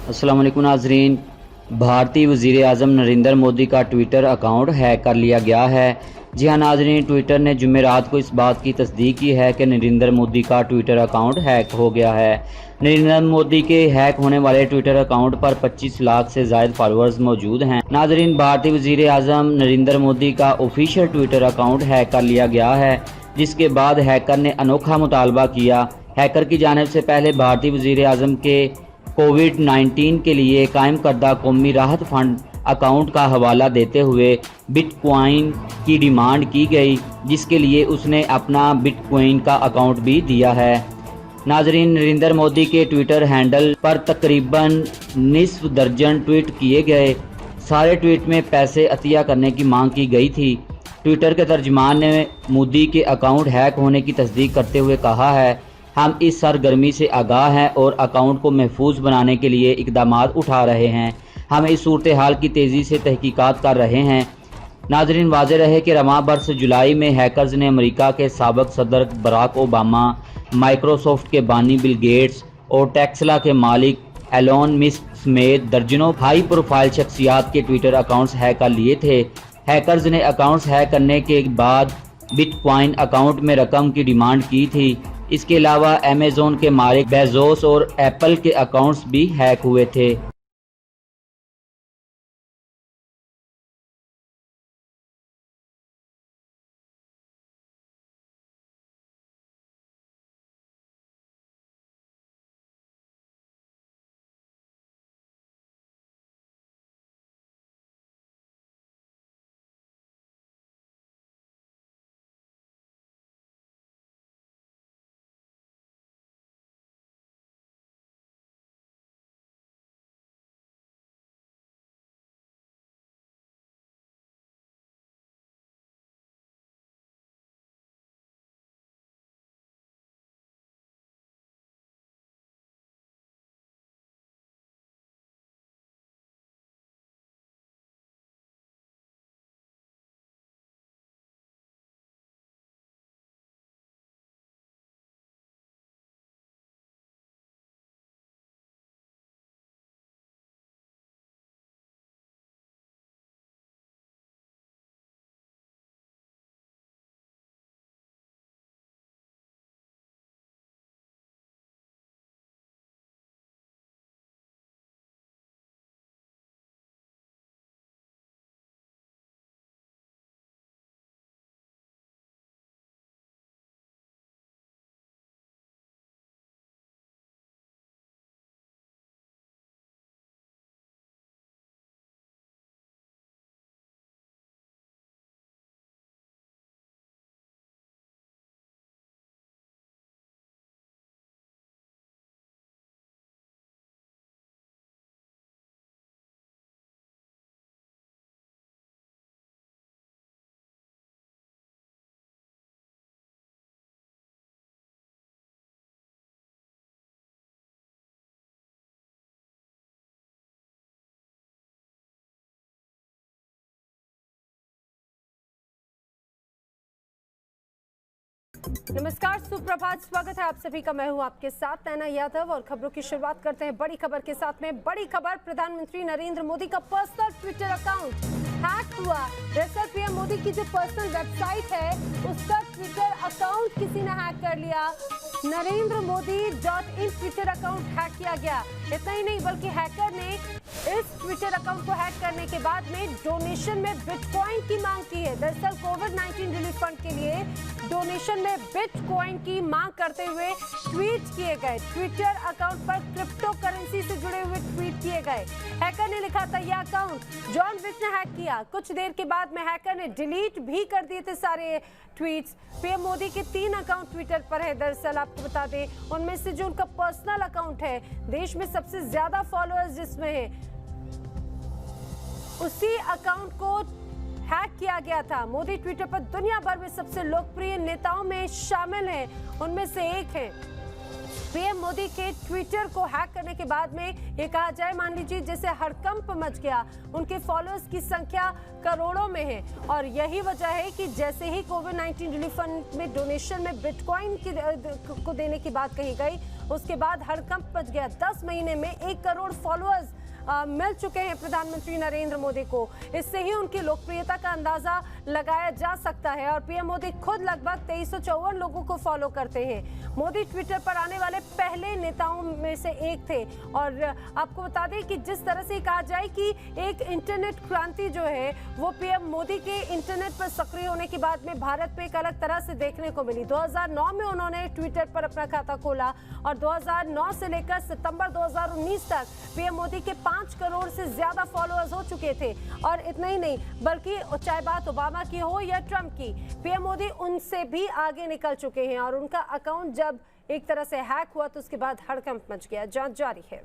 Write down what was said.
अस्सलाम वालेकुम नाज़रीन। भारतीय वज़ीर आज़म नरेंद्र मोदी का ट्विटर अकाउंट हैक कर लिया गया है। जी हाँ नाज़रीन, ट्विटर ने जुमेरात को इस बात की तस्दीक की है कि नरेंद्र मोदी का ट्विटर अकाउंट हैक हो गया है। नरेंद्र मोदी के हैक होने वाले ट्विटर अकाउंट पर 25 लाख से ज़ायद फॉलोअर्स मौजूद हैं। नाज़रीन, भारतीय वज़ीर आज़म नरेंद्र मोदी का ऑफिशियल ट्विटर अकाउंट हैक कर लिया गया है, जिसके बाद हैकर ने अनोखा मुतालबा किया। हैकर की जानिब से पहले भारतीय वज़ीर आज़म के कोविड-19 के लिए कायम करदा कौमी राहत फंड अकाउंट का हवाला देते हुए बिटकॉइन की डिमांड की गई, जिसके लिए उसने अपना बिटकॉइन का अकाउंट भी दिया है। नाजरीन, नरेंद्र मोदी के ट्विटर हैंडल पर तकरीबन निस्फ दर्जन ट्वीट किए गए। सारे ट्वीट में पैसे अतिया करने की मांग की गई थी। ट्विटर के तर्जमान ने मोदी के अकाउंट हैक होने की तस्दीक करते हुए कहा है, हम इस सरगर्मी से आगाह हैं और अकाउंट को महफूज बनाने के लिए इकदाम उठा रहे हैं। हम इस सूरत हाल की तेज़ी से तहकीकात कर रहे हैं। नाजरीन, वाज़ेह रहे कि रवां बरस जुलाई में हैकर्स ने अमेरिका के साबिक़ सदर बराक ओबामा, माइक्रोसॉफ्ट के बानी बिल गेट्स और टेस्ला के मालिक एलोन मस्क समेत दर्जनों हाई प्रोफाइल शख्सियात के ट्विटर अकाउंट्स हैक कर लिए थे। हैकर्स ने अकाउंट्स हैक करने के बाद बिटकॉइन अकाउंट में रकम की डिमांड की थी। इसके अलावा अमेज़न के मालिक बेजोस और एप्पल के अकाउंट्स भी हैक हुए थे। नमस्कार, सुप्रभात, स्वागत है आप सभी का। मैं हूं आपके साथ नैना यादव और खबरों की शुरुआत करते हैं बड़ी खबर के साथ में। बड़ी खबर, प्रधानमंत्री नरेंद्र मोदी का पर्सनल ट्विटर अकाउंट हैक हुआ। दरअसल पीएम मोदी की जो पर्सनल वेबसाइट है उसका ट्विटर अकाउंट किसी ने हैक कर लिया। NarendraModi.in ट्विटर अकाउंट हैक किया गया। इतना ही नहीं बल्कि हैकर ने इस ट्विटर अकाउंट को हैक करने के बाद में डोनेशन में बिटकॉइन की मांग की है। दरअसल कोविड-19 रिलीफ फंड के लिए डोनेशन में बिटकॉइन की मांग करते हुए ट्वीट किए गए। ट्विटर अकाउंट पर क्रिप्टो करेंसी से जुड़े हुए ट्वीट किए गए। हैकर ने लिखा था, यह अकाउंट जॉन विच ने हैक किया। कुछ देर के बाद में हैकर ने डिलीट भी कर दिए थे सारे ट्वीट्स। पीएम मोदी के 3 अकाउंट ट्विटर पर है। दरअसल आपको बता दें, उनमें से जो उनका पर्सनल अकाउंट है, देश में सबसे ज्यादा फॉलोअर्स जिसमें है, उसी अकाउंट को हैक किया गया था। मोदी ट्विटर पर दुनिया भर में सबसे लोकप्रिय नेताओं में शामिल हैं, उनमें से एक हैं पीएम मोदी के ट्विटर को हैक करने के बाद में ये कहा जाए, मान लीजिए जैसे हड़कंप मच गया। उनके फॉलोअर्स की संख्या करोड़ों में है और यही वजह है कि जैसे ही कोविड-19 रिलीफ फंड में डोनेशन में बिटकॉइन को देने की बात कही गई, उसके बाद हड़कंप मच गया। 10 महीने में 1 करोड़ फॉलोअर्स मिल चुके हैं प्रधानमंत्री नरेंद्र मोदी को। इससे ही उनकी लोकप्रियता का अंदाजा लगाया जा सकता है और पीएम मोदी खुद लगभग 2354 लोगों को फॉलो करते हैं। मोदी ट्विटर पर आने वाले पहले नेताओं में से एक थे और आपको बता दें कि जिस तरह से कहा जाए कि एक इंटरनेट क्रांति जो है वो पीएम मोदी के इंटरनेट पर सक्रिय होने के बाद में भारत पे एक अलग तरह से देखने को मिली। 2009 में उन्होंने ट्विटर पर अपना खाता खोला और 2009 से लेकर सितंबर 2019 तक पीएम मोदी के 5 करोड़ से ज्यादा फॉलोअर्स हो चुके थे। और इतना ही नहीं, बल्कि चाहे बात ओबामा की हो या ट्रंप की, पीएम मोदी उनसे भी आगे निकल चुके हैं और उनका अकाउंट जब एक तरह से हैक हुआ तो उसके बाद हड़कंप मच गया। जांच जारी है।